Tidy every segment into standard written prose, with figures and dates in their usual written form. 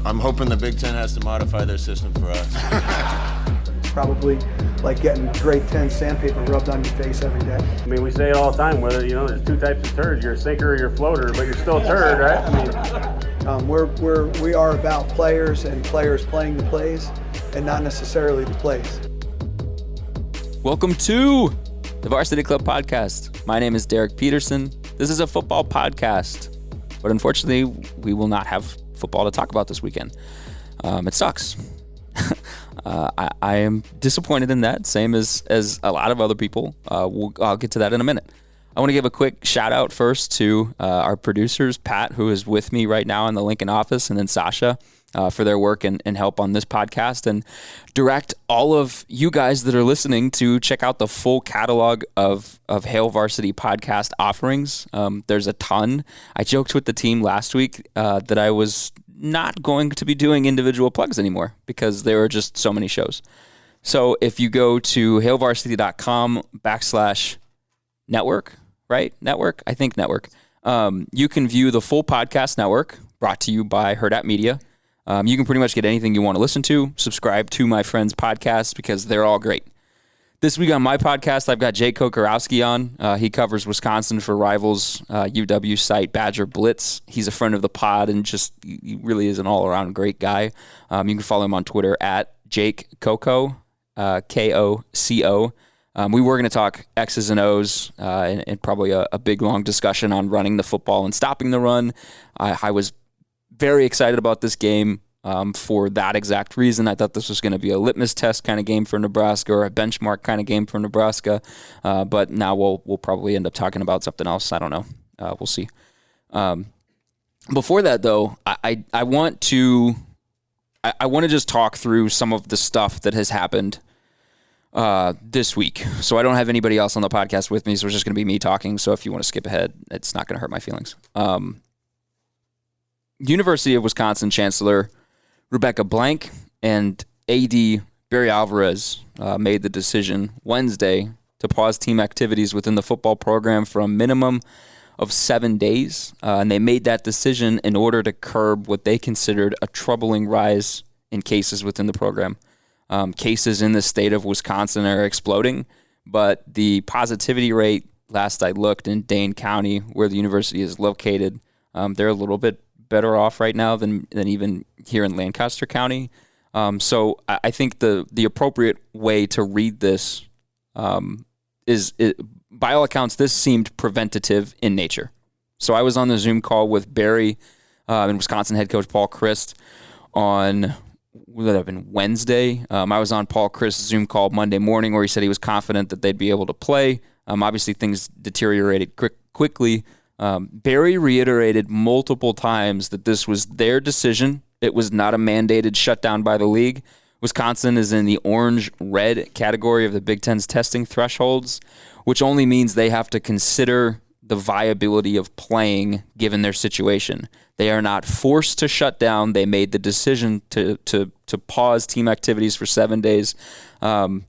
I'm hoping the Big Ten has to modify their system for us. Probably like getting grade 10 sandpaper rubbed on your face every day. I mean, we say it all the time, whether, there's two types of turds, you're a sinker or you're a floater, but you're still a turd, right? I mean, we are about players and players playing the plays and not necessarily the plays. Welcome to the Varsity Club podcast. My name is Derek Peterson. This is a football podcast, but unfortunately, we will not have football to talk about this weekend. It sucks. I am disappointed in that, same as a lot of other people. I'll get to that in a minute. I want to give a quick shout out first to our producers, Pat, who is with me right now in the Lincoln office, and then Sasha for their work and help on this podcast, and direct all of you guys that are listening to check out the full catalog of Hail Varsity podcast offerings. There's a ton. I joked with the team last week that I was not going to be doing individual plugs anymore because there are just so many shows. So if you go to hailvarsity.com/network, right? Network? I think network. You can view the full podcast network brought to you by Hurrdat Media. You can pretty much get anything you want to listen to. Subscribe to my friends' podcasts because they're all great. This week on my podcast, I've got Jake Kocorowski on. He covers Wisconsin for Rivals UW site Badger Blitz. He's a friend of the pod and he really is an all-around great guy. You can follow him on Twitter at Jake Coco, K-O-C-O. We were going to talk X's and O's and probably a big, long discussion on running the football and stopping the run. I was very excited about this game. For that exact reason. I thought this was going to be a litmus test kind of game for Nebraska or a benchmark kind of game for Nebraska. But now we'll probably end up talking about something else. I don't know. We'll see. Before that, though, I want to just talk through some of the stuff that has happened this week. So I don't have anybody else on the podcast with me, so it's just going to be me talking. So if you want to skip ahead, it's not going to hurt my feelings. University of Wisconsin Chancellor Rebecca Blank and AD Barry Alvarez made the decision Wednesday to pause team activities within the football program for a minimum of 7 days. And they made that decision in order to curb what they considered a troubling rise in cases within the program. Cases in the state of Wisconsin are exploding, but the positivity rate, last I looked, in Dane County, where the university is located, they're a little bit better off right now than even here in Lancaster County. So I think the appropriate way to read this is, by all accounts, this seemed preventative in nature. So I was on the Zoom call with Barry and Wisconsin head coach Paul Christ on, would that have been Wednesday? I was on Paul Christ's Zoom call Monday morning where he said he was confident that they'd be able to play. Obviously, things deteriorated quickly. Barry reiterated multiple times that this was their decision. It was not a mandated shutdown by the league. Wisconsin is in the orange-red category of the Big Ten's testing thresholds, which only means they have to consider the viability of playing given their situation. They are not forced to shut down. They made the decision to pause team activities for 7 days. And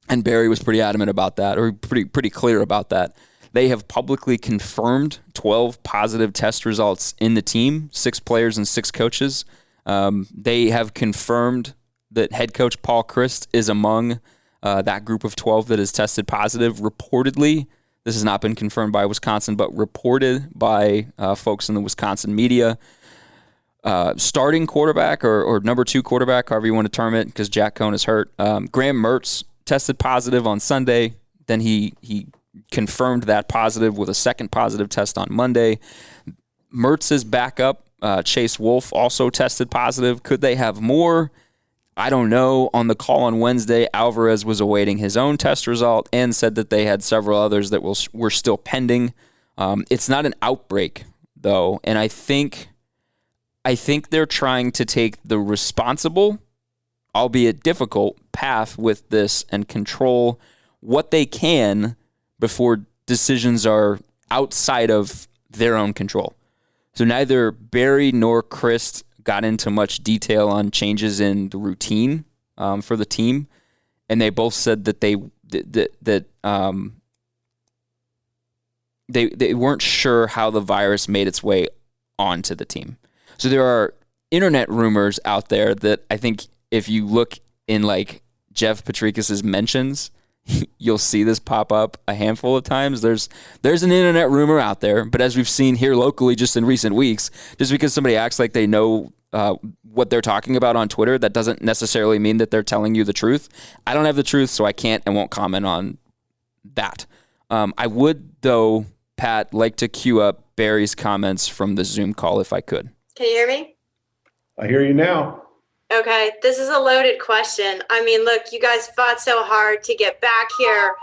Barry was pretty adamant about that, or pretty clear about that. They have publicly confirmed 12 positive test results in the team, 6 players and 6 coaches. They have confirmed that head coach Paul Christ is among that group of 12 that has tested positive. Reportedly, this has not been confirmed by Wisconsin, but reported by folks in the Wisconsin media. Starting quarterback or number 2 quarterback, however you want to term it, because Jack Cohn is hurt. Graham Mertz tested positive on Sunday. Then he confirmed that positive with a second positive test on Monday. Mertz's backup, Chase Wolf, also tested positive. Could they have more? I don't know. On the call on Wednesday, Alvarez was awaiting his own test result and said that they had several others that were still pending. It's not an outbreak, though, and I think they're trying to take the responsible, albeit difficult, path with this and control what they can before decisions are outside of their own control. So neither Barry nor Christ got into much detail on changes in the routine for the team, and they both said that they weren't sure how the virus made its way onto the team. So there are internet rumors out there that I think if you look in like Jeff Patrikas's mentions, you'll see this pop up a handful of times. There's an internet rumor out there, but as we've seen here locally just in recent weeks, just because somebody acts like they know what they're talking about on Twitter, that doesn't necessarily mean that they're telling you the truth. I don't have the truth, so I can't and won't comment on that. I would, though, Pat, like to cue up Barry's comments from the Zoom call if I could. Can you hear me? I hear you now. Okay, this is a loaded question. I mean, look, you guys fought so hard to get back here.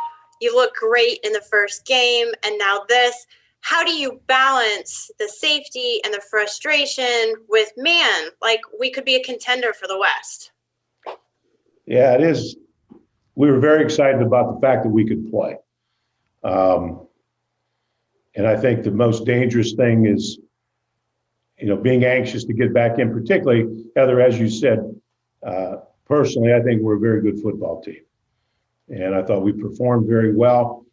You look great in the first game, and now this. How do you balance the safety and the frustration with, man, like we could be a contender for the West? Yeah, it is. We were very excited about the fact that we could play. And I think the most dangerous thing is, being anxious to get back in, particularly, Heather, as you said, personally, I think we're a very good football team. And I thought we performed very well.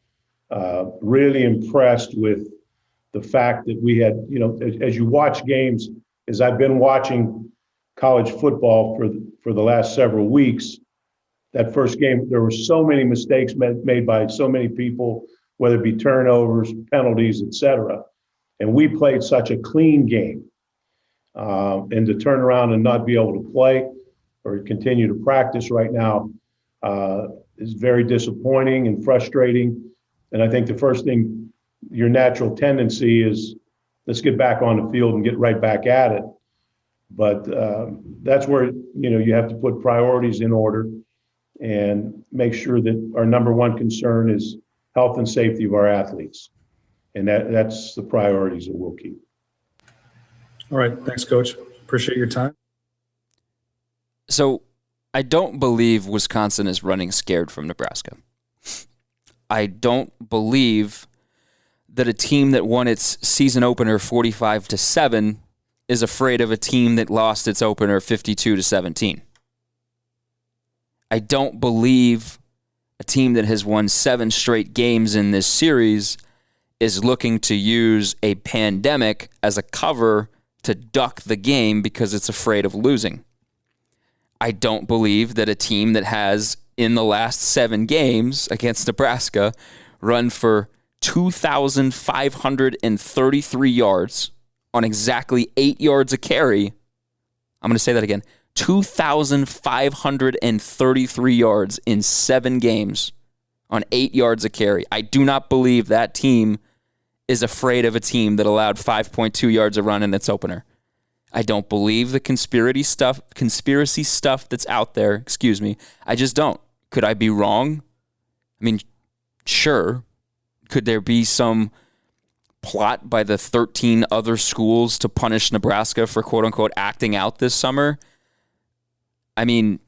Really impressed with the fact that we had, as you watch games, as I've been watching college football for the last several weeks, that first game, there were so many mistakes made by so many people, whether it be turnovers, penalties, et cetera. And we played such a clean game. And to turn around and not be able to play or continue to practice right now is very disappointing and frustrating. And I think the first thing, your natural tendency is, let's get back on the field and get right back at it. But that's where, you have to put priorities in order and make sure that our number one concern is health and safety of our athletes. And that's the priorities that we'll keep. All right. Thanks, Coach. Appreciate your time. So I don't believe Wisconsin is running scared from Nebraska. I don't believe that a team that won its season opener 45-7 is afraid of a team that lost its opener 52-17. I don't believe a team that has won 7 straight games in this series is looking to use a pandemic as a cover to duck the game because it's afraid of losing. I don't believe that a team that has, in the last 7 games against Nebraska, run for 2,533 yards on exactly 8 yards a carry. I'm going to say that again. 2,533 yards in 7 games on 8 yards a carry. I do not believe that team is afraid of a team that allowed 5.2 yards a run in its opener. I don't believe the conspiracy stuff that's out there. Excuse me. I just don't. Could I be wrong? I mean, sure. Could there be some plot by the 13 other schools to punish Nebraska for quote-unquote acting out this summer? I mean,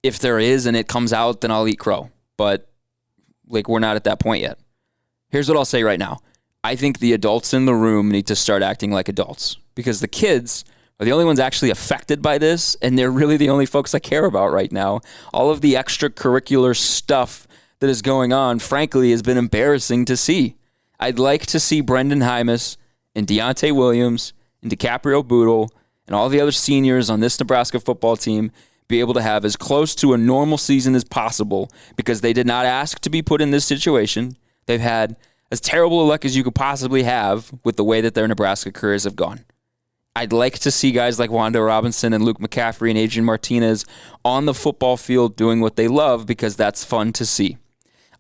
if there is and it comes out, then I'll eat crow. But, we're not at that point yet. Here's what I'll say right now. I think the adults in the room need to start acting like adults because the kids are the only ones actually affected by this, and they're really the only folks I care about right now. All of the extracurricular stuff that is going on, frankly, has been embarrassing to see. I'd like to see Brendan Hymas and Deontay Williams and DiCaprio Bootle and all the other seniors on this Nebraska football team be able to have as close to a normal season as possible because they did not ask to be put in this situation. They've had as terrible a luck as you could possibly have with the way that their Nebraska careers have gone. I'd like to see guys like Wanda Robinson and Luke McCaffrey and Adrian Martinez on the football field doing what they love because that's fun to see.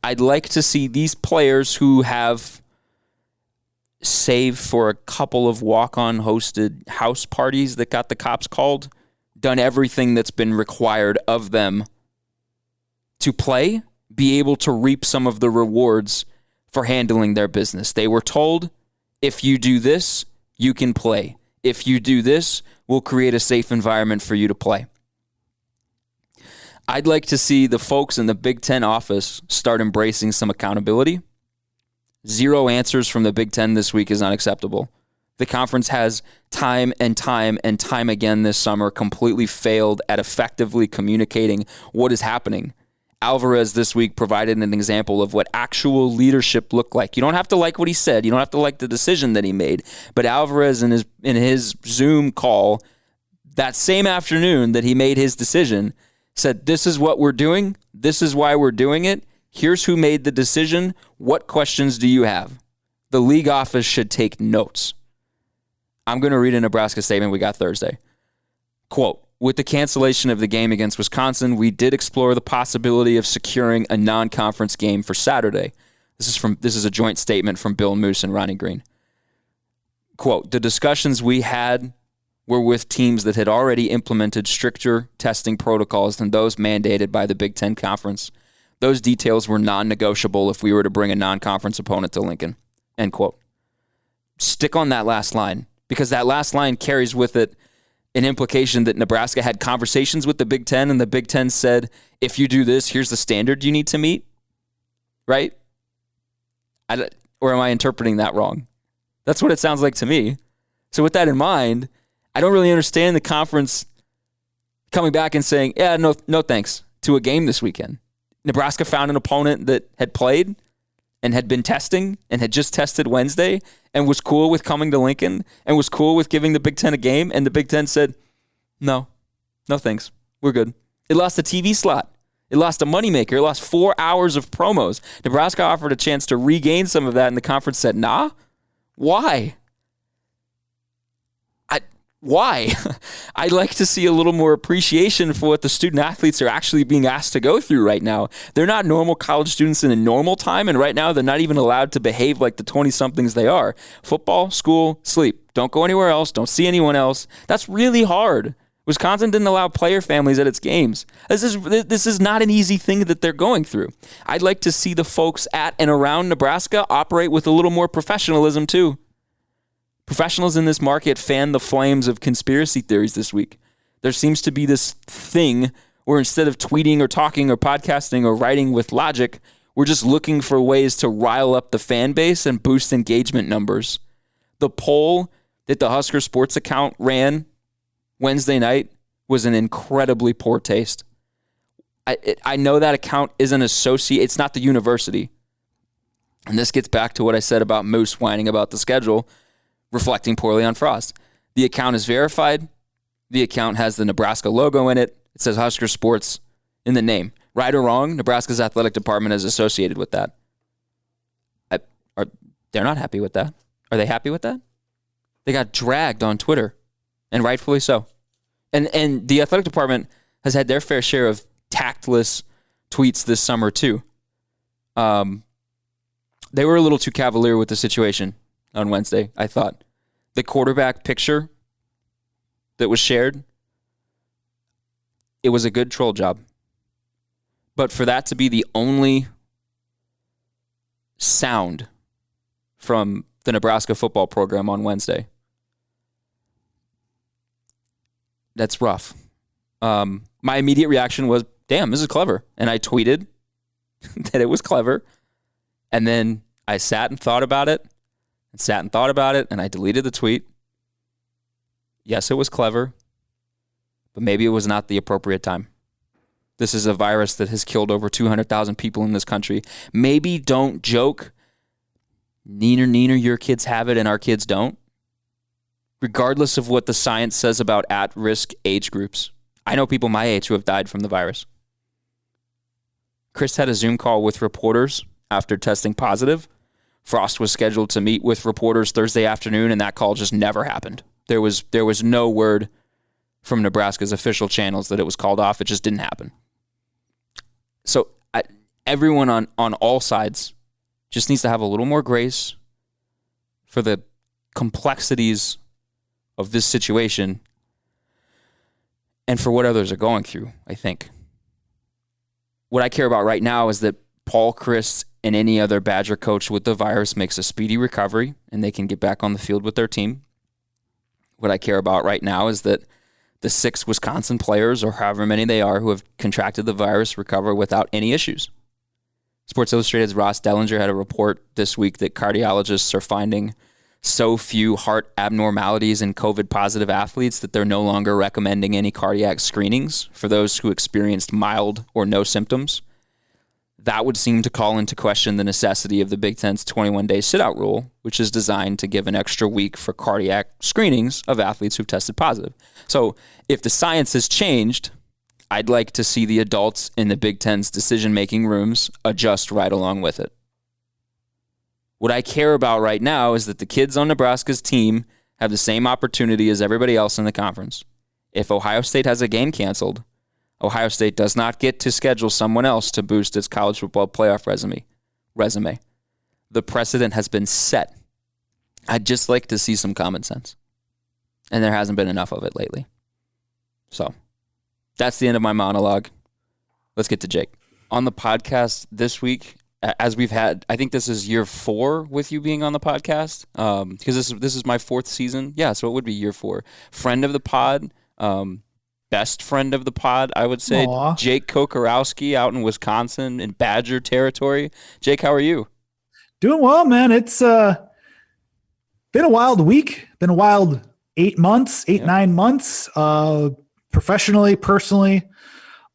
I'd like to see these players who have, save for a couple of walk-on hosted house parties that got the cops called, done everything that's been required of them to play, be able to reap some of the rewards for handling their business. They were told, if you do this, you can play. If you do this, we'll create a safe environment for you to play. I'd like to see the folks in the Big Ten office start embracing some accountability. 0 answers from the Big Ten this week is unacceptable. The conference has time and time and time again this summer completely failed at effectively communicating what is happening. Alvarez this week provided an example of what actual leadership looked like. You don't have to like what he said. You don't have to like the decision that he made. But Alvarez in his Zoom call that same afternoon that he made his decision said, this is what we're doing. This is why we're doing it. Here's who made the decision. What questions do you have? The league office should take notes. I'm going to read a Nebraska statement we got Thursday. Quote, with the cancellation of the game against Wisconsin, we did explore the possibility of securing a non-conference game for Saturday. This is a joint statement from Bill Moose and Ronnie Green. Quote, the discussions we had were with teams that had already implemented stricter testing protocols than those mandated by the Big Ten Conference. Those details were non-negotiable if we were to bring a non-conference opponent to Lincoln. End quote. Stick on that last line, because that last line carries with it an implication that Nebraska had conversations with the Big Ten, and the Big Ten said, if you do this, here's the standard you need to meet. Right? Or am I interpreting that wrong? That's what it sounds like to me. So with that in mind, I don't really understand the conference coming back and saying, yeah, no thanks to a game this weekend. Nebraska found an opponent that had played and had been testing and had just tested Wednesday and was cool with coming to Lincoln and was cool with giving the Big Ten a game. And the Big Ten said, no thanks. We're good. It lost a TV slot. It lost a moneymaker. It lost 4 hours of promos. Nebraska offered a chance to regain some of that, and the conference said, nah. Why? Why? I'd like to see a little more appreciation for what the student athletes are actually being asked to go through right now. They're not normal college students in a normal time, and right now they're not even allowed to behave like the 20-somethings they are. Football, school, sleep. Don't go anywhere else. Don't see anyone else. That's really hard. Wisconsin didn't allow player families at its games. This is not an easy thing that they're going through. I'd like to see the folks at and around Nebraska operate with a little more professionalism too. Professionals in this market fan the flames of conspiracy theories this week. There seems to be this thing where instead of tweeting or talking or podcasting or writing with logic, we're just looking for ways to rile up the fan base and boost engagement numbers. The poll that the Husker Sports account ran Wednesday night was an incredibly poor taste. I know that account isn't associated. It's not the university. And this gets back to what I said about Moose whining about the schedule, reflecting poorly on Frost. The account is verified. The account has the Nebraska logo in it. It says Husker Sports in the name. Right or wrong, Nebraska's athletic department is associated with that. They're not happy with that. Are they happy with that? They got dragged on Twitter, and rightfully so. And the athletic department has had their fair share of tactless tweets this summer too. They were a little too cavalier with the situation on Wednesday, I thought. The quarterback picture that was shared, it was a good troll job. But for that to be the only sound from the Nebraska football program on Wednesday, that's rough. My immediate reaction was, damn, this is clever. And I tweeted that it was clever. And then I sat and thought about it. And I deleted the tweet. Yes, it was clever, but maybe it was not the appropriate time. This is a virus that has killed over 200,000 people in this country. Maybe don't joke, neener, your kids have it and our kids don't. Regardless of what the science says about at-risk age groups. I know people my age who have died from the virus. Chris had a Zoom call with reporters after testing positive. Frost was scheduled to meet with reporters Thursday afternoon, and that call just never happened. There was no word from Nebraska's official channels that it was called off. It just didn't happen. So everyone on all sides just needs to have a little more grace for the complexities of this situation and for what others are going through, I think. What I care about right now is that Paul Chryst and any other Badger coach with the virus makes a speedy recovery and they can get back on the field with their team. What I care about right now is that the 6 Wisconsin players, or however many they are, who have contracted the virus recover without any issues. Sports Illustrated's Ross Dellinger had a report this week that cardiologists are finding so few heart abnormalities in COVID-positive athletes that they're no longer recommending any cardiac screenings for those who experienced mild or no symptoms. That would seem to call into question the necessity of the Big Ten's 21-day sit-out rule, which is designed to give an extra week for cardiac screenings of athletes who've tested positive. So if the science has changed, I'd like to see the adults in the Big Ten's decision-making rooms adjust right along with it. What I care about right now is that the kids on Nebraska's team have the same opportunity as everybody else in the conference. If Ohio State has a game canceled, Ohio State does not get to schedule someone else to boost its college football playoff resume. The precedent has been set. I'd just like to see some common sense. And there hasn't been enough of it lately. So that's the end of my monologue. Let's get to Jake. On the podcast this week, as we've had, I think this is year 4 with you being on the podcast, because this is my 4th season. Yeah, so it would be year 4. Friend of the pod, best friend of the pod, I would say. Aww. Jake Kocorowski out in Wisconsin in Badger territory. Jake, how are you? Doing well, man. It's been a wild week, been a wild 9 months, professionally, personally,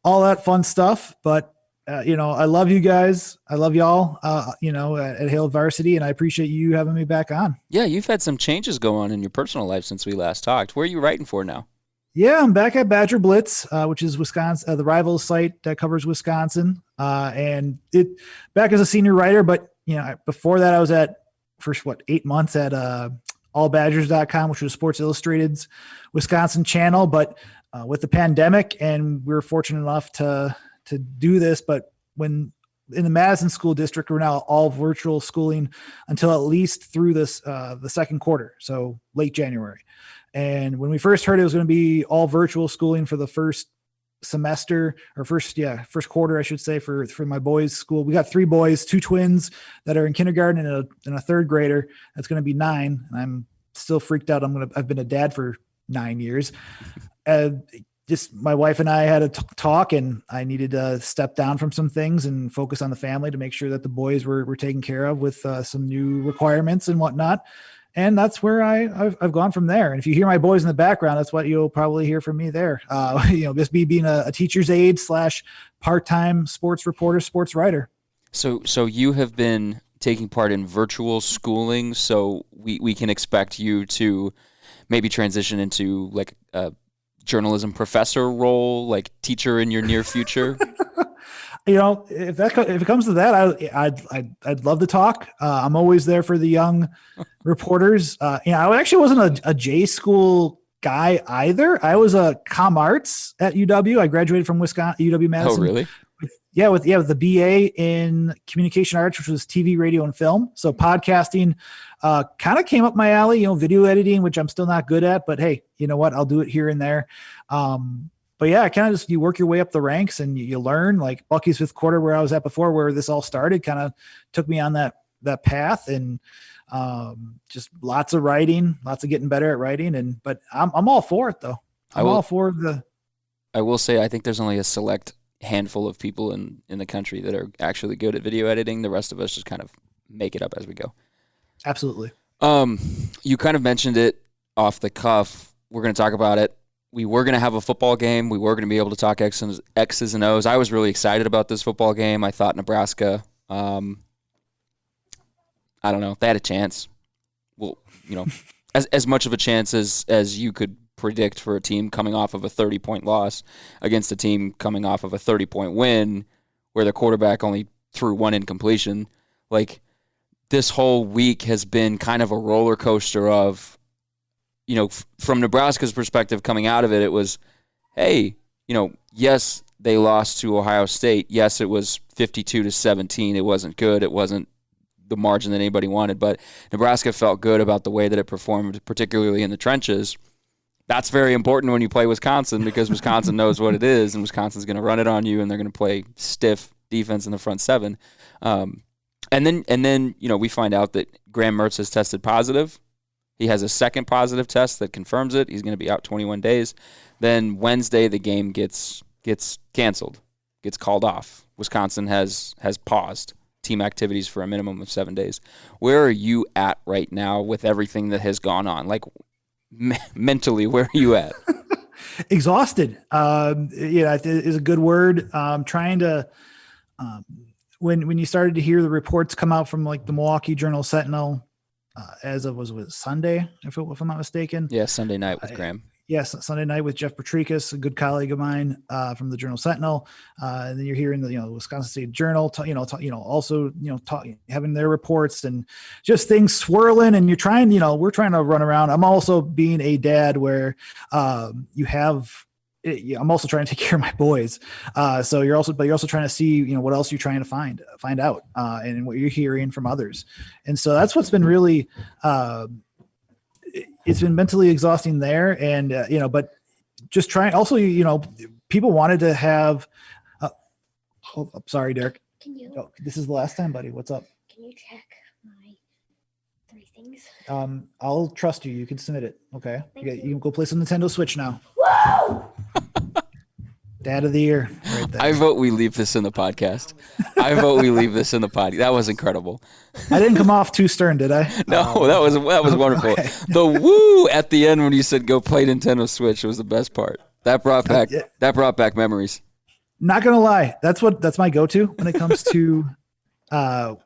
all that fun stuff. But, I love you guys. I love y'all, at Hail Varsity, and I appreciate you having me back on. Yeah, you've had some changes go on in your personal life since we last talked. Where are you writing for now? Yeah, I'm back at Badger Blitz, which is Wisconsin, the rival site that covers Wisconsin, and back as a senior writer. But before that, I was at 8 months at allbadgers.com, which was Sports Illustrated's Wisconsin channel. But with the pandemic, and we were fortunate enough to do this, but when in the Madison School District, we're now all virtual schooling until at least through this the second quarter, so late January. And when we first heard it was going to be all virtual schooling for the first semester, or first quarter, I should say, for my boys' school. We got 3 boys, 2 twins that are in kindergarten and a 3rd grader that's going to be 9. And I'm still freaked out. I've been a dad for 9 years. Just my wife and I had a talk, and I needed to step down from some things and focus on the family to make sure that the boys were taken care of with some new requirements and whatnot. And that's where I've gone from there. And if you hear my boys in the background, that's what you'll probably hear from me there. Just being a teacher's aide / part-time sports reporter, sports writer. So you have been taking part in virtual schooling. So we can expect you to maybe transition into like a journalism professor role, like teacher in your near future. If it comes to that, I'd love to talk. I'm always there for the young reporters. I actually wasn't a J school guy either. I was a comm arts at UW. I graduated from Wisconsin, UW Madison. Oh, really? With the BA in communication arts, which was TV, radio, and film. So podcasting kind of came up my alley. Video editing, which I'm still not good at, but hey, you know what? I'll do it here and there. But yeah, kind of just you work your way up the ranks and you learn. Like Bucky's fifth quarter, where I was at before, where this all started, kind of took me on that path, and just lots of writing, lots of getting better at writing. But I'm all for it though. I will say I think there's only a select handful of people in the country that are actually good at video editing. The rest of us just kind of make it up as we go. Absolutely. You kind of mentioned it off the cuff. We're going to talk about it. We were going to have a football game. We were going to be able to talk X's and O's. I was really excited about this football game. I thought Nebraska, I don't know, they had a chance. Well, as much of a chance as you could predict for a team coming off of a 30-point loss against a team coming off of a 30-point win where the quarterback only threw one incompletion. Like, this whole week has been kind of a roller coaster of, from Nebraska's perspective coming out of it, it was, hey, yes, they lost to Ohio State. Yes, it was 52-17. It wasn't good. It wasn't the margin that anybody wanted, but Nebraska felt good about the way that it performed, particularly in the trenches. That's very important when you play Wisconsin, because Wisconsin knows what it is, and Wisconsin's going to run it on you, and they're going to play stiff defense in the front seven. And then we find out that Graham Mertz has tested positive. He has a second positive test that confirms it. He's going to be out 21 days. Then Wednesday, the game gets canceled, gets called off. Wisconsin has paused team activities for a minimum of 7 days. Where are you at right now with everything that has gone on? Like, mentally, where are you at? Exhausted. Is a good word. Trying to when you started to hear the reports come out from like the Milwaukee Journal-Sentinel, as of was it Sunday, if I'm not mistaken. Yeah, Sunday night with Graham. Yes, Sunday night with Jeff Petrikis, a good colleague of mine from the Journal-Sentinel, and then you're hearing the Wisconsin State Journal, also having their reports and just things swirling, and you're trying, we're trying to run around. I'm also being a dad where I'm also trying to take care of my boys. So you're also trying to see, what else you're trying to find out, and what you're hearing from others. And so that's what's been really, it's been mentally exhausting there. And, but just trying also, people wanted to have, I'm sorry, Derek. This is the last time, buddy. What's up? Can you check my 3 things? I'll trust you. You can submit it. Okay. You can go play some Nintendo Switch now. Whoa! Dad of the year. Right there. I vote we leave this in the podcast. That was incredible. I didn't come off too stern, did I? No, that was wonderful. Okay. The woo at the end when you said go play Nintendo Switch was the best part. That brought back memories. Not gonna lie, that's my go-to when it comes to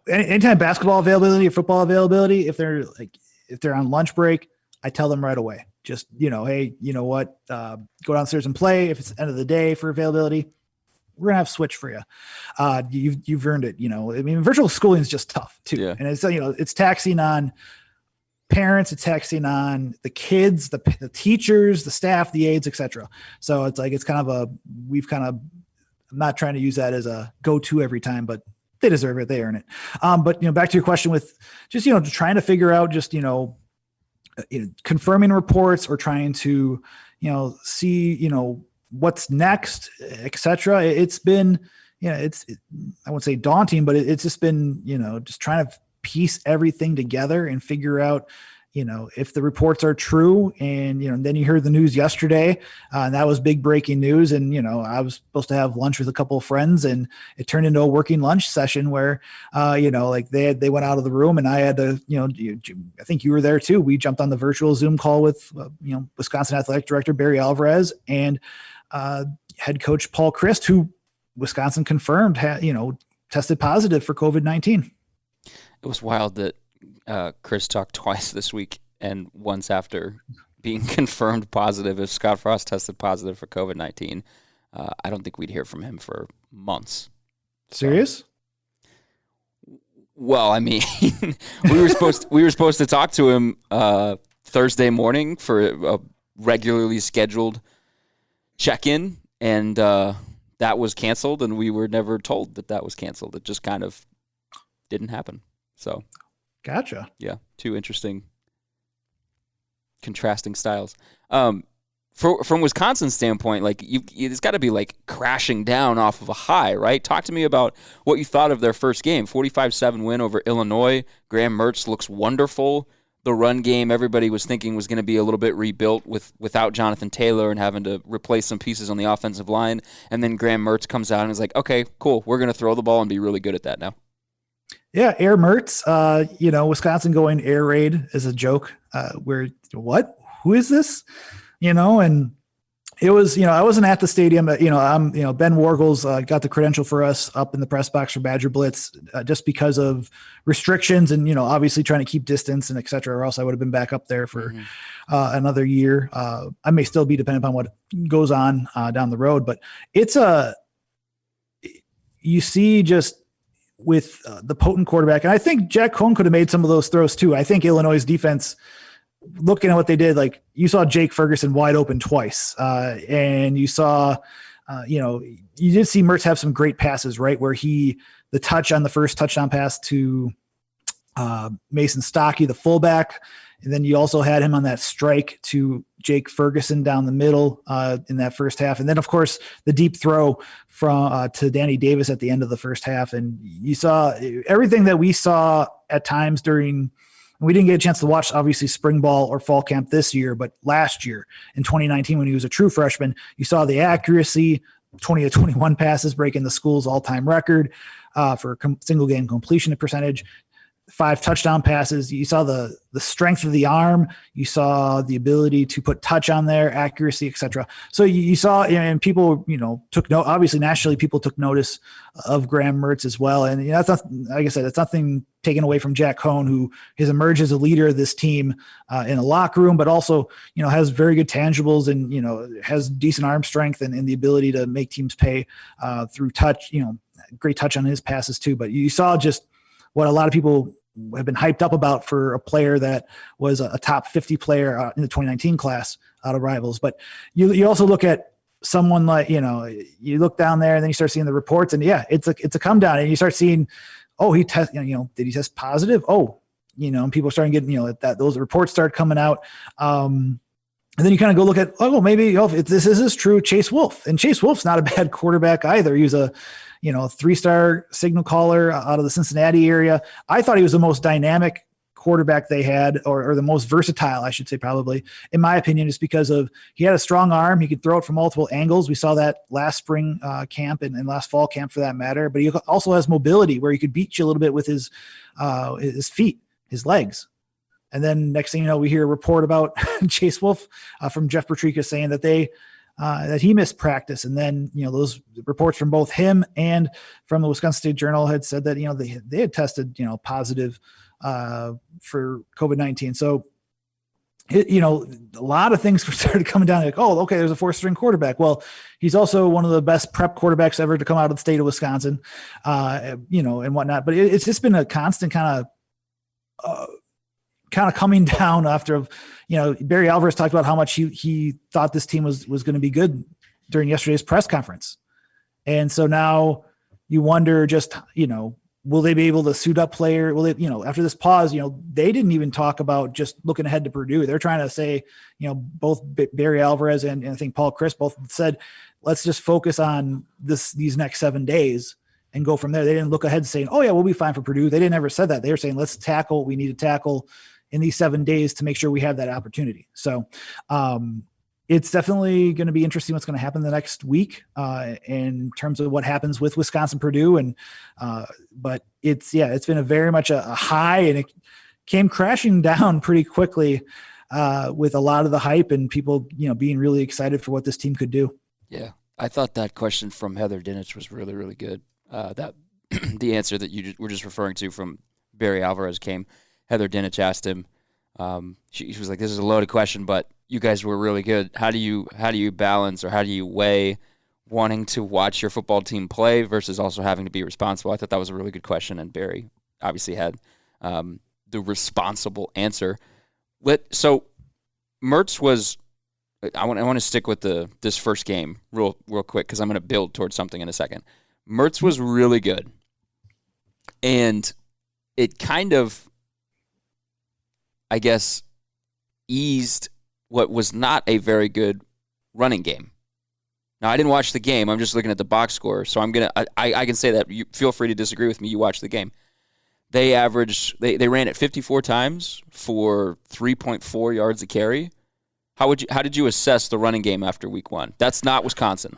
anytime basketball availability or football availability. If they're on lunch break, I tell them right away. Just, hey, you know what? Go downstairs and play. If it's the end of the day for availability, we're gonna have Switch for you. You've earned it. I mean, virtual schooling is just tough too, and it's it's taxing on parents, it's taxing on the kids, the teachers, the staff, the aides, etc. So it's kind of I'm not trying to use that as a go-to every time, but they deserve it. They earn it. But back to your question with just trying to figure out just confirming reports or trying to, see, what's next, etc. It's been, I won't say daunting, but it's just been, just trying to piece everything together and figure out, if the reports are true. And, then you heard the news yesterday, and that was big breaking news. And, I was supposed to have lunch with a couple of friends, and it turned into a working lunch session where, they went out of the room, and I had to, I think you were there too. We jumped on the virtual Zoom call with, Wisconsin Athletic Director Barry Alvarez and head coach Paul Christ, who Wisconsin confirmed tested positive for COVID-19. It was wild that Chris talked twice this week and once after being confirmed positive. If Scott Frost tested positive for COVID-19, I don't think we'd hear from him for months. Serious? Well, I mean, we were supposed to talk to him Thursday morning for a regularly scheduled check-in, and that was canceled, and we were never told that was canceled. It just kind of didn't happen. So, gotcha. Yeah, two interesting, contrasting styles. From Wisconsin's standpoint, it's got to be crashing down off of a high, right? Talk to me about what you thought of their first game, 45-7 win over Illinois. Graham Mertz looks wonderful. The run game, everybody was thinking was going to be a little bit rebuilt without Jonathan Taylor and having to replace some pieces on the offensive line. And then Graham Mertz comes out and is like, okay, cool, we're going to throw the ball and be really good at that now. Yeah, Air Mertz, Wisconsin going air raid is a joke. What? Who is this? And it was, I wasn't at the stadium, but, Ben Wargles got the credential for us up in the press box for Badger Blitz just because of restrictions and, obviously trying to keep distance and et cetera, or else I would have been back up there for another year. I may still be dependent upon what goes on down the road, but you see just with the potent quarterback, and I think Jack Cohn could have made some of those throws too. I think Illinois' defense, looking at what they did, you saw Jake Ferguson wide open twice. And you saw, you did see Mertz have some great passes, right? Where the touch on the first touchdown pass to Mason Stockey, the fullback. And then you also had him on that strike to Jake Ferguson down the middle in that first half. And then, of course, the deep throw from to Danny Davis at the end of the first half. And you saw everything that we saw at times during – we didn't get a chance to watch, obviously, spring ball or fall camp this year, but last year in 2019 when he was a true freshman, you saw the accuracy, 20 to 21 passes, breaking the school's all-time record for single-game completion percentage. 5 touchdown passes. You saw the strength of the arm. You saw the ability to put touch on there, accuracy, etc. So you saw, and people, took note. Obviously, nationally, people took notice of Graham Mertz as well. And that's not, like I said, that's nothing taken away from Jack Cohn, who has emerged as a leader of this team in a locker room, but also, has very good tangibles and, has decent arm strength and the ability to make teams pay through touch, great touch on his passes too. But you saw just what a lot of people have been hyped up about for a player that was a top 50 player in the 2019 class out of Rivals. But you also look at someone like, you look down there and then you start seeing the reports, and it's a come down, and you start seeing, he test, did he test positive? And people are starting getting, those reports start coming out. And then you kind of go look at, if this is true, Chase Wolf. And Chase Wolf's not a bad quarterback either. He was a 3-star signal caller out of the Cincinnati area. I thought he was the most dynamic quarterback they had, or the most versatile, I should say, probably, in my opinion, just because he had a strong arm. He could throw it from multiple angles. We saw that last spring camp and last fall camp for that matter. But he also has mobility, where he could beat you a little bit with his feet, his legs. And then next thing you know, we hear a report about Chase Wolf from Jeff Petrika saying that that he missed practice. And then, those reports from both him and from the Wisconsin State Journal had said that, they had tested, positive for COVID-19. So, a lot of things started coming down like, there's a 4th-string quarterback. Well, he's also one of the best prep quarterbacks ever to come out of the state of Wisconsin, and whatnot. But it's just been a constant kind of coming down after, Barry Alvarez talked about how much he thought this team was going to be good during yesterday's press conference. And so now you wonder just, will they be able to suit up player? Will they, after this pause, they didn't even talk about just looking ahead to Purdue. They're trying to say, both Barry Alvarez and I think Paul Chryst both said, let's just focus on these next 7 days and go from there. They didn't look ahead saying, we'll be fine for Purdue. They didn't ever said that. They were saying, let's tackle what we need to tackle in these 7 days to make sure we have that opportunity. So it's definitely going to be interesting what's going to happen the next week in terms of what happens with Wisconsin, Purdue. And, but it's been a very much a high, and it came crashing down pretty quickly with a lot of the hype and people, being really excited for what this team could do. Yeah. I thought that question from Heather Dinich was really, really good. That the answer that you were just referring to from Barry Alvarez came. Heather Dinich asked him, she was like, this is a loaded question, but you guys were really good. How do you balance, or how do you weigh wanting to watch your football team play versus also having to be responsible? I thought that was a really good question, and Barry obviously had the responsible answer. So Mertz was – I want to stick with this first game real quick, because I'm going to build towards something in a second. Mertz was really good, and it kind of, I guess, eased what was not a very good running game. Now, I didn't watch the game. I'm just looking at the box score, so I can say that. You feel free to disagree with me. You watched the game. They ran it 54 times for 3.4 yards a carry. How did you assess the running game after week 1? That's not Wisconsin.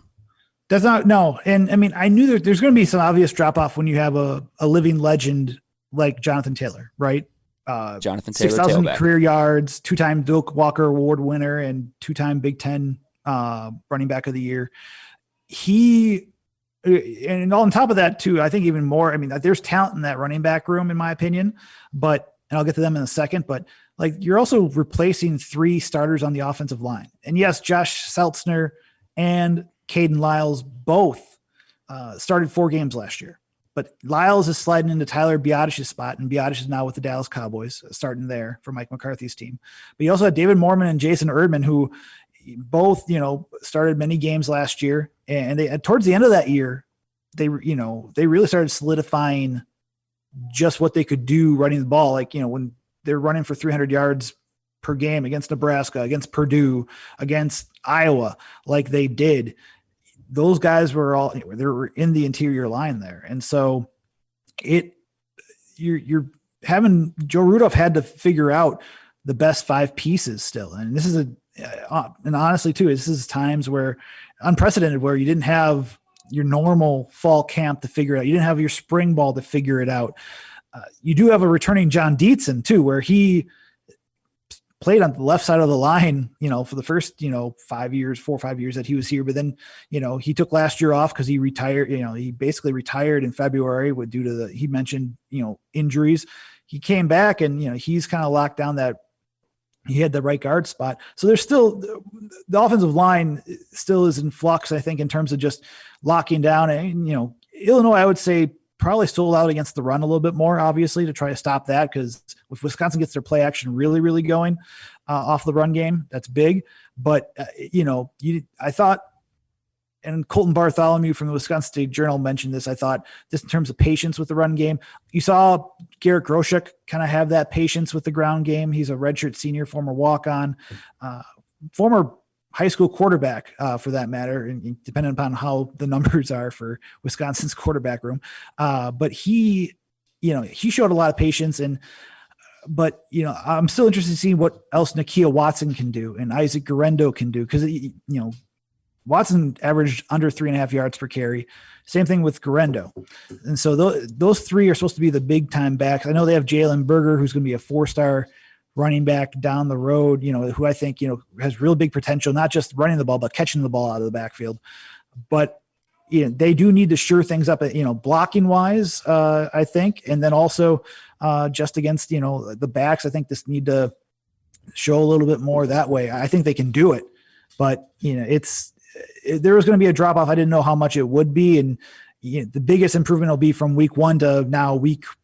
That's not, no. And I mean, I knew there's going to be some obvious drop off when you have a living legend like Jonathan Taylor, right? Jonathan Taylor, 6,000 tailback. career yards, 2-time Doak Walker Award winner, and 2-time Big Ten running back of the year. And on top of that too, I think even more, I mean, there's talent in that running back room, in my opinion, and I'll get to them in a second, but like, you're also replacing 3 starters on the offensive line. And yes, Josh Seltzner and Caden Lyles both started 4 games last year, but Lyles is sliding into Tyler Biadish's spot, and Biadish is now with the Dallas Cowboys, starting there for Mike McCarthy's team. But you also had David Mormon and Jason Erdman, who both, started many games last year, and they, towards the end of that year, they really started solidifying just what they could do running the ball. Like, when they're running for 300 yards per game against Nebraska, against Purdue, against Iowa, like they did, those guys were they were in the interior line there. And so you're having Joe Rudolph had to figure out the best 5 pieces still. And this is and honestly too, this is times where unprecedented, where you didn't have your normal fall camp to figure it out. You didn't have your spring ball to figure it out. you do have a returning John Dietzen too, where he played on the left side of the line, for the first, 4 or 5 years that he was here. But then, he took last year off because he retired, he basically retired in February due to he mentioned, injuries. He came back and, he's kind of locked down that he had the right guard spot. So there's still the offensive line still is in flux, I think, in terms of just locking down. And, Illinois, I would say, probably still out against the run a little bit more, obviously, to try to stop that, because if Wisconsin gets their play action really, really going off the run game, that's big. But, I thought, and Colton Bartholomew from the Wisconsin State Journal mentioned this, I thought just in terms of patience with the run game, you saw Garrett Groshek kind of have that patience with the ground game. He's a redshirt senior, former walk-on, former high school quarterback for that matter, and depending upon how the numbers are for Wisconsin's quarterback room. But he showed a lot of patience, but I'm still interested to see what else Nakia Watson can do and Isaac Garendo can do. Cause Watson averaged under 3.5 yards per carry. Same thing with Garendo. And so those three are supposed to be the big time backs. I know they have Jalen Berger, who's going to be a 4-star running back down the road, who I think, has real big potential, not just running the ball, but catching the ball out of the backfield. But they do need to sure things up, blocking wise, I think. And then also just against, the backs, I think this need to show a little bit more that way. I think they can do it, but there was going to be a drop off. I didn't know how much it would be. And the biggest improvement will be from week 1 to now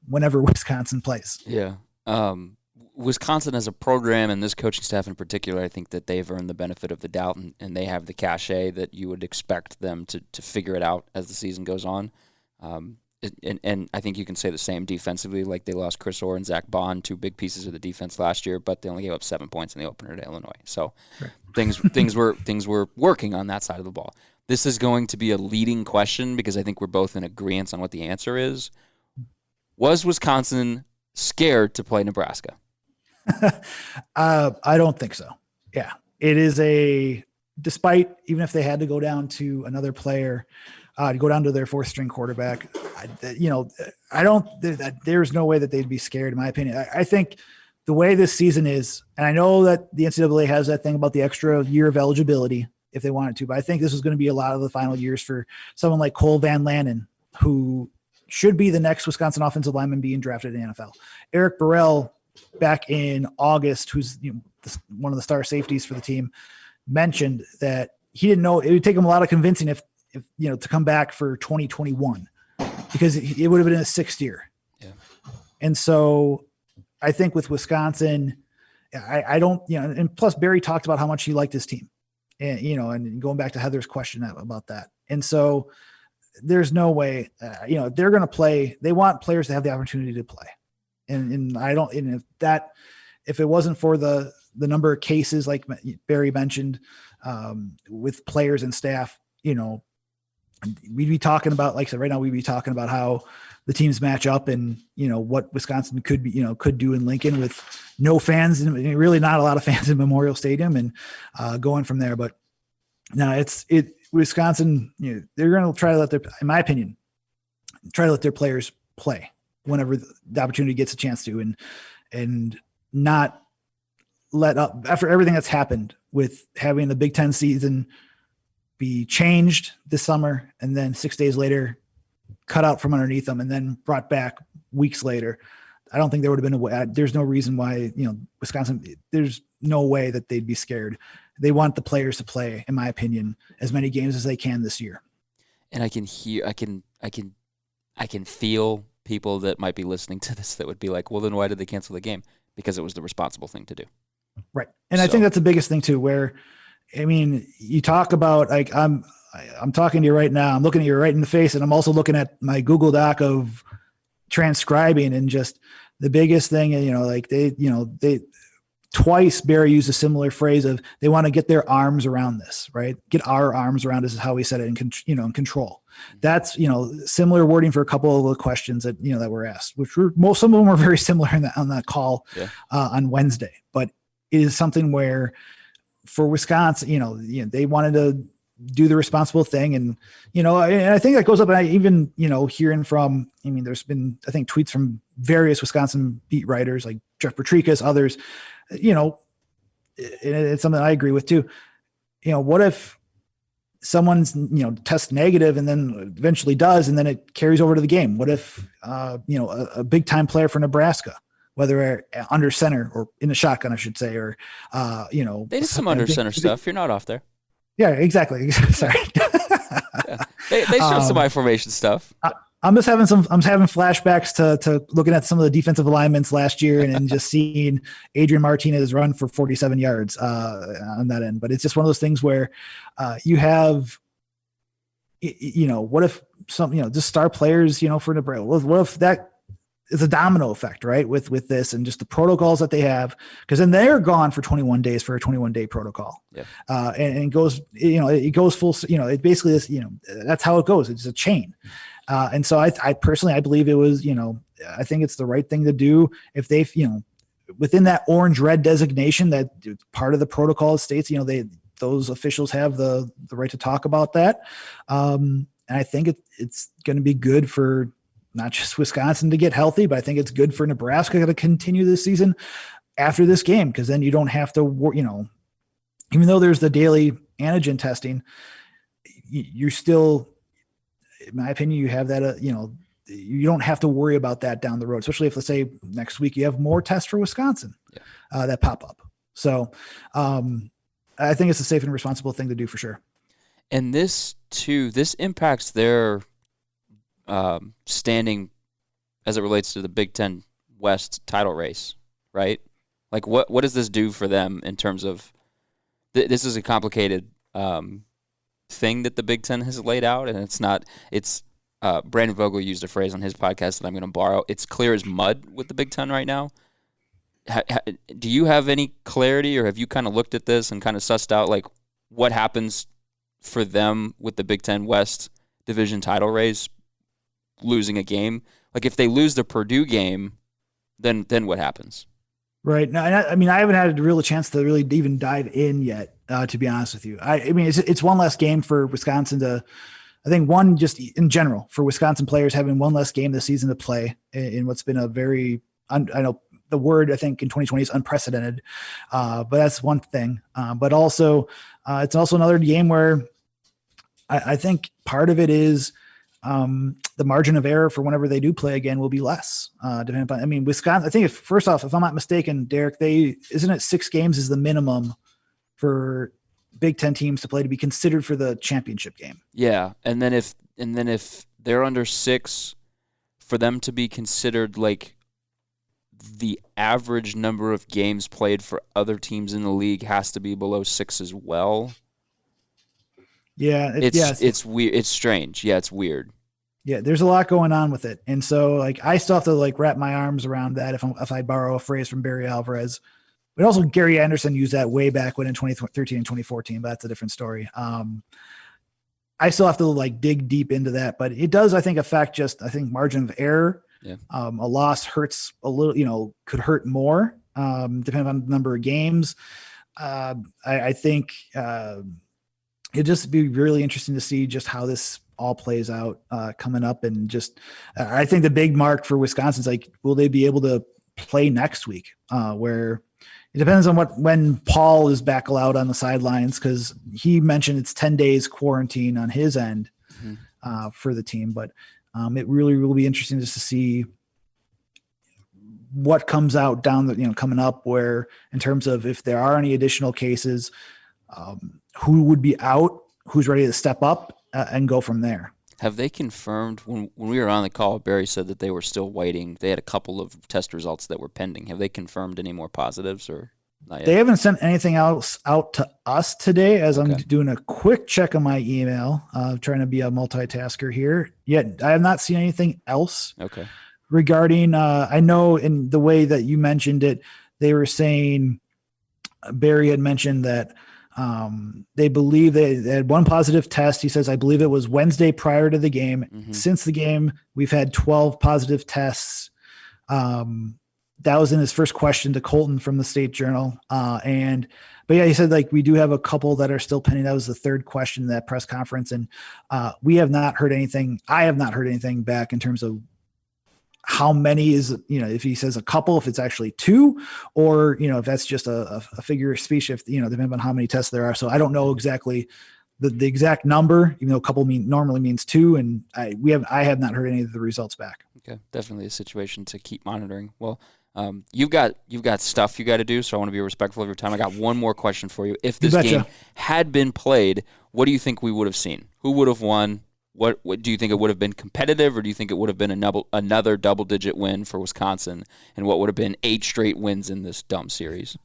whenever Wisconsin plays. Yeah. Wisconsin as a program, and this coaching staff in particular, I think that they've earned the benefit of the doubt, and they have the cachet that you would expect them to figure it out as the season goes on. And I think you can say the same defensively, like they lost Chris Orr and Zach Bond, 2 big pieces of the defense last year, but they only gave up 7 points in the opener to Illinois. So right. things were working on that side of the ball. This is going to be a leading question because I think we're both in agreement on what the answer is. Was Wisconsin scared to play Nebraska? I don't think so. Yeah, it is despite even if they had to go down to another player, to go down to their 4th string quarterback, there's no way that they'd be scared, in my opinion. I think the way this season is, and I know that the NCAA has that thing about the extra year of eligibility if they wanted to, but I think this is going to be a lot of the final years for someone like Cole Van Lanen, who should be the next Wisconsin offensive lineman being drafted in the NFL. Eric Burrell, back in August, who's one of the star safeties for the team, mentioned that he didn't know it would take him a lot of convincing if to come back for 2021 because it would have been his 6th year. Yeah. And so I think with Wisconsin, I don't, and plus Barry talked about how much he liked his team and, and going back to Heather's question about that. And so there's no way, they're going to play. They want players to have the opportunity to play. And I don't, and if it wasn't for the number of cases like Barry mentioned with players and staff, we'd be talking about, like I said, right now we'd be talking about how the teams match up and, what Wisconsin could be, could do in Lincoln with no fans and really not a lot of fans in Memorial Stadium and going from there. But no, Wisconsin, they're going to try to in my opinion, try to let their players play whenever the opportunity gets a chance to, and not let up after everything that's happened with having the Big Ten season be changed this summer and then 6 days later cut out from underneath them and then brought back weeks later. I don't think there would have been a way. There's no reason why, Wisconsin, there's no way that they'd be scared. They want the players to play, in my opinion, as many games as they can this year. And I can feel people that might be listening to this that would be like, well, then why did they cancel the game? Because it was the responsible thing to do. Right. And I think that's the biggest thing too, where, you talk about, like, I'm talking to you right now, I'm looking at you right in the face, and I'm also looking at my Google Doc of transcribing, and just the biggest thing, they twice Barry used a similar phrase of they want to get their arms around this, right? Get our arms around this is how he said it in control. That's, similar wording for a couple of the questions that, that were asked, which some of them were very similar on that call on Wednesday, but it is something where for Wisconsin, they wanted to do the responsible thing. And I think that goes up, and I even, hearing from, there's been, I think, tweets from various Wisconsin beat writers like Jeff Petrikas, others, it's something I agree with too. What if someone's, tests negative and then eventually does, and then it carries over to the game? What if, a big time player for Nebraska, whether under center or in the shotgun, I should say, or, they did some under center stuff. You're not off there. Yeah, exactly. Sorry. Yeah. They showed some I formation stuff. I'm having flashbacks to looking at some of the defensive alignments last year and just seeing Adrian Martinez run for 47 yards on that end. But it's just one of those things where you have, what if some, just star players, for Nebraska, what if that is a domino effect, right? With this and just the protocols that they have, because then they're gone for 21 days for a 21-day protocol. Yeah. And it goes, it goes full, it basically is, that's how it goes. It's a chain. And so I personally, I believe it was, I think it's the right thing to do if they've, within that orange red designation that part of the protocol states, those officials have the right to talk about that. And I think it's going to be good for not just Wisconsin to get healthy, but I think it's good for Nebraska to continue this season after this game. Cause then you don't have to, even though there's the daily antigen testing, you're still, in my opinion, you have that, you don't have to worry about that down the road, especially if, let's say, next week you have more tests for Wisconsin that pop up. So I think it's a safe and responsible thing to do for sure. And this impacts their standing as it relates to the Big Ten West title race, right? Like what does this do for them in terms of this is a complicated thing that the Big Ten has laid out, and it's Brandon Vogel used a phrase on his podcast that I'm going to borrow. It's clear as mud with the Big Ten right now. Do you have any clarity, or have you kind of looked at this and kind of sussed out like what happens for them with the Big Ten West division title race, losing a game? Like if they lose the Purdue game, then what happens? Right. No, I mean, I haven't had a real chance to really even dive in yet, to be honest with you. I mean, it's one less game for Wisconsin to, I think one just in general for Wisconsin players having one less game this season to play in what's been a very, I know the word I think in 2020 is unprecedented, but that's one thing. But also it's also another game where I think part of it is the margin of error for whenever they do play again will be less. Depending upon, I mean, Wisconsin, I think first off, if I'm not mistaken, Derek, isn't it 6 games is the minimum for Big Ten teams to play to be considered for the championship game. Yeah. And then if they're under 6, for them to be considered like the average number of games played for other teams in the league has to be below 6 as well. Yeah. It's weird. It's strange. Yeah. It's weird. Yeah. There's a lot going on with it. And so like, I still have to like wrap my arms around that. If I borrow a phrase from Barry Alvarez, but also Gary Anderson used that way back when in 2013 and 2014, but that's a different story. I still have to like dig deep into that, but it does, I think, affect I think margin of error. Yeah. A loss hurts a little, could hurt more, depending on the number of games. I think it'd just be really interesting to see just how this all plays out coming up. And just, I think the big mark for Wisconsin is like, will they be able to play next week? Where it depends on when Paul is back allowed on the sidelines, because he mentioned it's 10 days quarantine on his end for the team. But it really will be interesting just to see what comes out down coming up, where in terms of if there are any additional cases, who would be out, who's ready to step up and go from there. Have they confirmed, when we were on the call, Barry said that they were still waiting. They had a couple of test results that were pending. Have they confirmed any more positives or not yet? They haven't sent anything else out to us today, as I'm doing a quick check on my email, trying to be a multitasker here. Yet I have not seen anything else regarding, I know in the way that you mentioned it, they were saying, Barry had mentioned that they believe they had one positive test. He says, I believe it was Wednesday prior to the game. Mm-hmm. Since the game, we've had 12 positive tests. That was in his first question to Colton from the State Journal. But yeah, he said like, we do have a couple that are still pending. That was the third question in that press conference. And we have not heard anything. I have not heard anything back in terms of how many is, if he says a couple, if it's actually two, or, if that's just a figure of speech, if, depending on how many tests there are. So I don't know exactly the exact number, even though a couple normally means two. And I have not heard any of the results back. Okay. Definitely a situation to keep monitoring. Well, you've got stuff you got to do, so I want to be respectful of your time. I got one more question for you. If this game had been played, what do you think we would have seen? Who would have won? What do you think it would have been competitive, or do you think it would have been another double-digit win for Wisconsin, and what would have been 8 straight wins in this dumb series?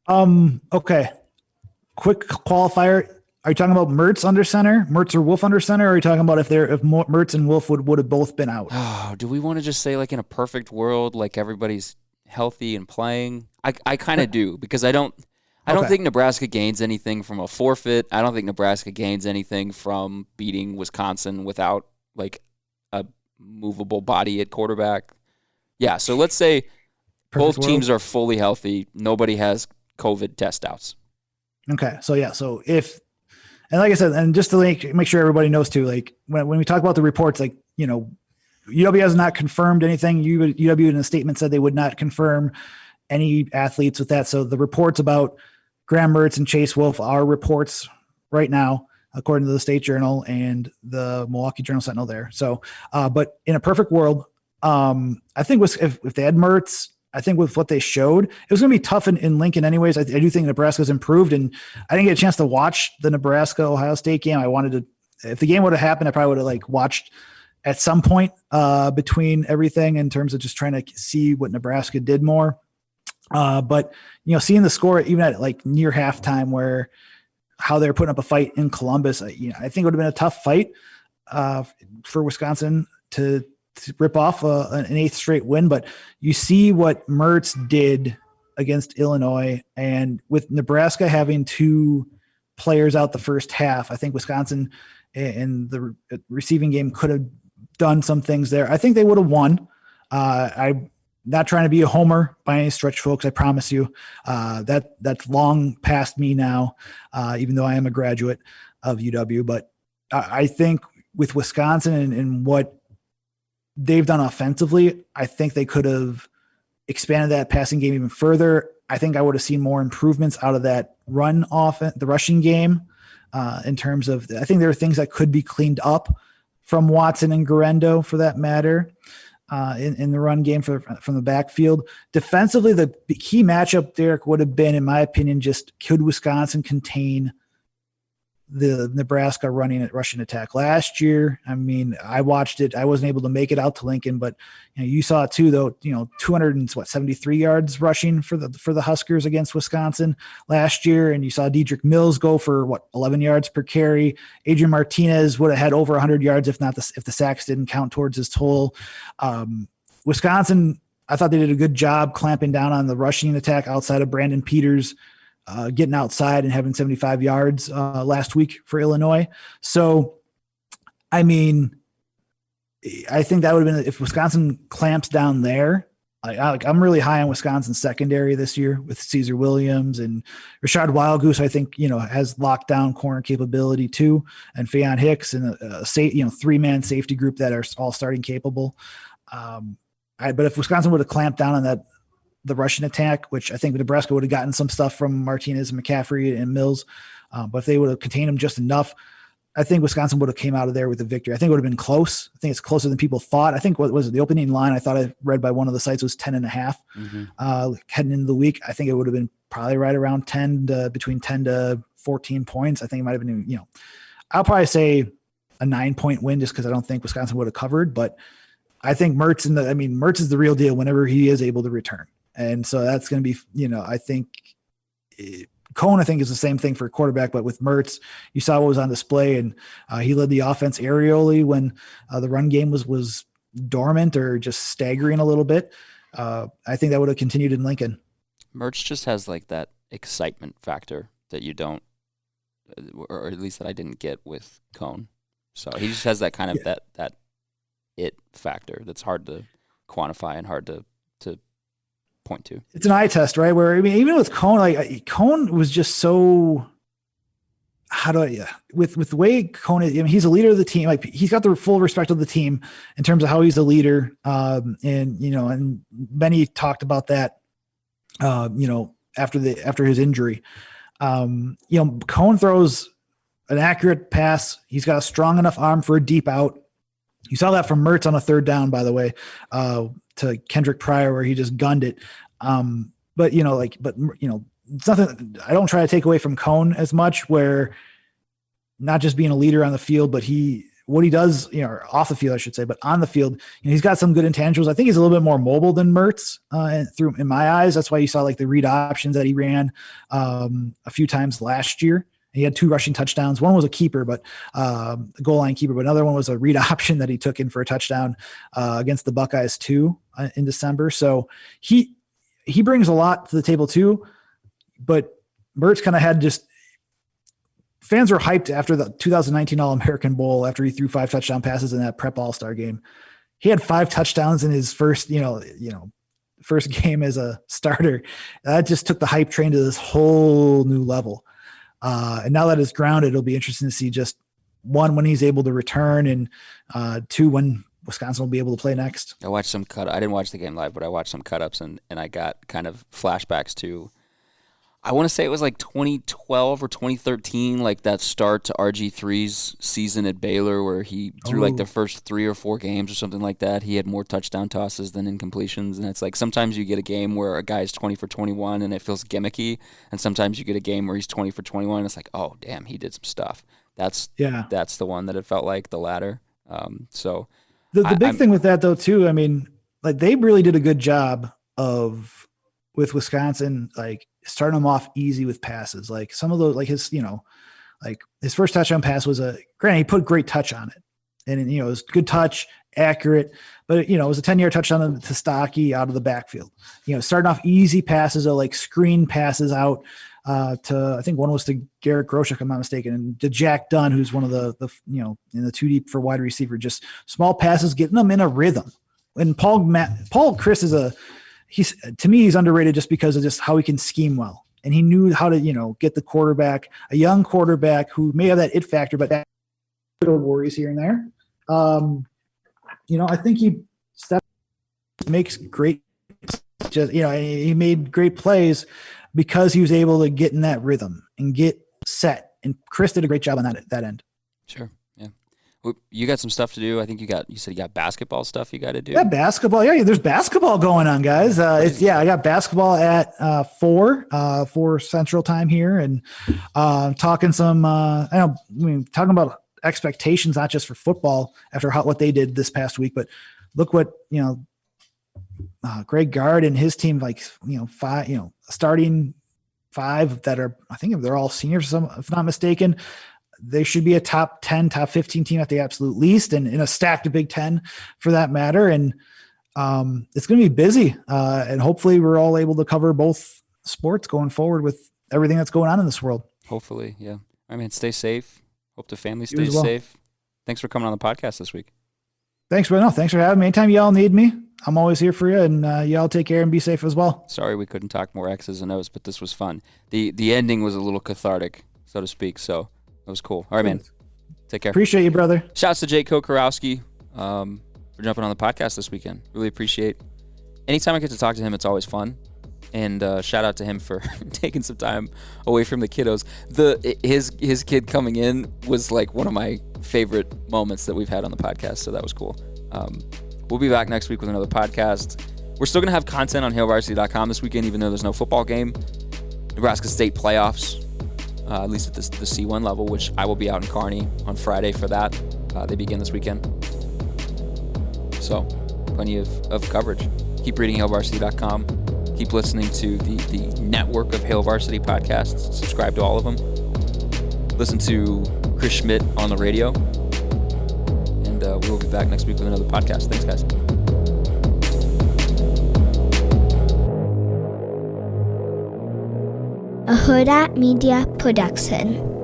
Okay. Quick qualifier. Are you talking about Mertz under center, Mertz or Wolf under center? Or are you talking about if Mertz and Wolf would have both been out? Oh, do we want to just say, like, in a perfect world, like everybody's healthy and playing? I kind of do, because I don't think Nebraska gains anything from a forfeit. I don't think Nebraska gains anything from beating Wisconsin without, like, a movable body at quarterback. Yeah, so let's say both teams are fully healthy. Nobody has COVID test outs. Okay, so yeah, so if, and like I said, and just to make sure everybody knows too, like when we talk about the reports, like, UW has not confirmed anything. UW in a statement said they would not confirm any athletes with that. So the reports about Graham Mertz and Chase Wolf are reports right now, according to the State Journal and the Milwaukee Journal Sentinel there. So, but in a perfect world, I think if they had Mertz, I think with what they showed, it was going to be tough in Lincoln anyways. I do think Nebraska's improved, and I didn't get a chance to watch the Nebraska-Ohio State game. I wanted to, if the game would have happened, I probably would have watched at some point between everything in terms of just trying to see what Nebraska did more. But seeing the score even at like near halftime, where how they're putting up a fight in Columbus, I think it would have been a tough fight for Wisconsin to rip off an 8th straight win. But you see what Mertz did against Illinois, and with Nebraska having 2 players out the first half, I think Wisconsin in the receiving game could have done some things there. I think they would have won. I'm not trying to be a homer by any stretch, folks. I promise you that's long past me now, even though I am a graduate of UW. But I think with Wisconsin and what they've done offensively, I think they could have expanded that passing game even further. I think I would have seen more improvements out of that run offense, the rushing game, in terms of, I think there are things that could be cleaned up from Watson and Garendo, for that matter, in the run game from the backfield. Defensively, the key matchup, Derek, would have been, in my opinion, just could Wisconsin contain the Nebraska rushing attack last year? I mean, I watched it. I wasn't able to make it out to Lincoln, but you saw it too, though. 273 yards rushing for the Huskers against Wisconsin last year, and you saw Dedrick Mills go for 11 yards per carry. Adrian Martinez would have had over 100 yards if the sacks didn't count towards his total. Wisconsin, I thought they did a good job clamping down on the rushing attack outside of Brandon Peters getting outside and having 75 yards last week for Illinois. So, I mean, I think that would have been, if Wisconsin clamps down there. I'm really high on Wisconsin's secondary this year with Caesar Williams and Rashad Wildgoose. I think, has lockdown corner capability too, and Faion Hicks and a 3-man safety group that are all starting capable. But if Wisconsin would have clamped down on the Russian attack, which I think Nebraska would have gotten some stuff from Martinez and McCaffrey and Mills. But if they would have contained them just enough, I think Wisconsin would have came out of there with a victory. I think it would have been close. I think it's closer than people thought. I think what was it, the opening line I thought I read by one of the sites was 10.5 heading into the week. I think it would have been probably right around between 10 to 14 points. I think it might've been, I'll probably say a 9-point win just because I don't think Wisconsin would have covered, but I think Mertz is the real deal whenever he is able to return. And so that's going to be, I think Cohn, I think, is the same thing for a quarterback, but with Mertz, you saw what was on display, and he led the offense aerially when the run game was dormant or just staggering a little bit. I think that would have continued in Lincoln. Mertz just has like that excitement factor that you don't, or at least that I didn't get with Cohn. So he just has that kind of that it factor that's hard to quantify and hard to point to. It's an eye test, right? Where, even with Cohn, Cohn was just so, with the way Cone is, I mean, he's a leader of the team. Like he's got the full respect of the team in terms of how he's a leader. And Benny talked about that, after his injury. Cone throws an accurate pass. He's got a strong enough arm for a deep out. You saw that from Mertz on a third down, by the way, to Kendrick Pryor, where he just gunned it. It's nothing. I don't try to take away from Cone as much, where not just being a leader on the field, but what he does, or off the field, I should say, but on the field, he's got some good intangibles. I think he's a little bit more mobile than Mertz, in my eyes. That's why you saw like the read options that he ran a few times last year. He had 2 rushing touchdowns. One was a keeper, but a goal line keeper, but another one was a read option that he took in for a touchdown against the Buckeyes too in December. So he brings a lot to the table too, but Mertz kind of had fans were hyped after the 2019 All-American Bowl after he threw 5 touchdown passes in that prep All-Star game. He had 5 touchdowns in his first game as a starter. That just took the hype train to this whole new level. And now that it's grounded, it'll be interesting to see just 1, when he's able to return, and 2, when Wisconsin will be able to play next. I watched some I didn't watch the game live, but I watched some cut-ups, and I got kind of flashbacks to, I want to say it was like 2012 or 2013, like that start to RG3's season at Baylor, where he threw like the first 3 or 4 games or something like that. He had more touchdown tosses than incompletions. And it's like sometimes you get a game where a guy's 20 for 21 and it feels gimmicky. And sometimes you get a game where he's 20 for 21 and it's like, oh, damn, he did some stuff. That's the one that it felt like, the latter. The big thing with that, though, too, I mean, like they really did a good job with Wisconsin, like starting them off easy with passes. Like some of those, like his first touchdown pass was granted, he put great touch on it, and it was good touch, accurate, but it was a 10-yard touchdown to Stocky out of the backfield. Starting off easy passes, or like screen passes out to, I think one was to Garrett Grosh, if I'm not mistaken, and to Jack Dunn, who's one of the in the 2 deep for wide receiver, just small passes, getting them in a rhythm. And Paul Chris is to me, he's underrated just because of just how he can scheme well. And he knew how to, get the quarterback, a young quarterback who may have that it factor, but that little worries here and there. I think he makes great, he made great plays because he was able to get in that rhythm and get set. And Chris did a great job on that end. Sure. Yeah. Well, you got some stuff to do. I think you said you got basketball stuff you got to do. Yeah, basketball. Yeah, there's basketball going on, guys. I got basketball at 4 Central Time here, and talking some. Talking about expectations, not just for football after what they did this past week, but look what Greg Gard and his team, starting 5 that are, I think they're all seniors, if not mistaken. They should be a top 10, top 15 team at the absolute least, and in a stacked Big Ten for that matter. And it's going to be busy. And hopefully we're all able to cover both sports going forward with everything that's going on in this world. Hopefully. Yeah. I mean, stay safe. Hope the family stays safe. Thanks for coming on the podcast this week. Thanks, Bruno. Thanks for having me. Anytime y'all need me, I'm always here for you, and y'all take care and be safe as well. Sorry we couldn't talk more X's and O's, but this was fun. The ending was a little cathartic, so to speak, so it was cool. All right, man. Take care. Appreciate you, brother. Shouts to Jake Kocorowski for jumping on the podcast this weekend. Really appreciate it. Anytime I get to talk to him, it's always fun. And shout out to him for taking some time away from the kiddos. His kid coming in was like one of my favorite moments that we've had on the podcast, so that was cool. We'll be back next week with another podcast. We're still going to have content on HailVarsity.com this weekend, even though there's no football game. Nebraska State playoffs, at least at the C1 level, which I will be out in Kearney on Friday for that. They begin this weekend. So, plenty of coverage. Keep reading HailVarsity.com. Keep listening to the network of Hail Varsity podcasts. Subscribe to all of them. Listen to Chris Schmidt on the radio. And we will be back next week with another podcast. Thanks, guys. A Hurrdat Media Production.